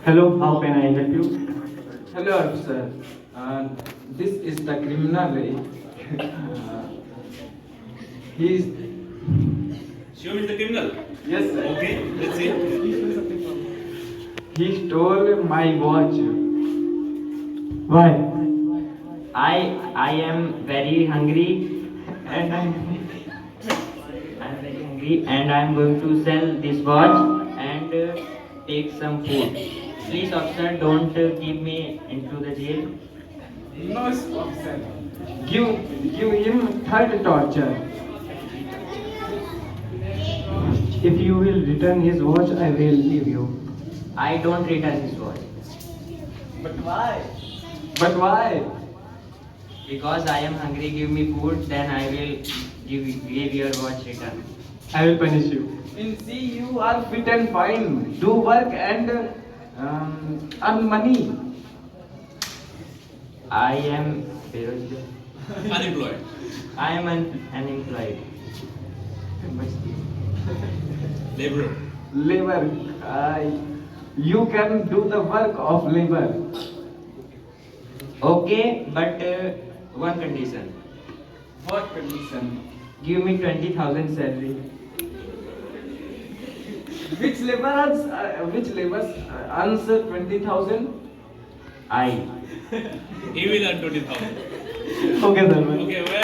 Hello, how can I help you? Hello, officer. This is the criminal. Uh, he is. Shivam is the criminal. Yes, sir. Okay, let's see. He stole my watch. Why? I am very hungry and I'm very hungry and I'm going to sell this watch and take some food. Please officer, don't keep me into the jail. No, officer. Give him third torture. If you will return his watch, I will leave you. I don't return this watch But why? because I am hungry. Give me food, then I will give your watch return. I will punish you. In see, you are fit and fine. Do work and earn money. I am berozgar. Unemployed. I am unemployed. Laborer. Labor. You can do the work of labor. Okay, but one condition. What condition? Give me 20,000 salary. Which laborers earns 20,000? I. He will earn 20,000. Okay, sir. Okay, well.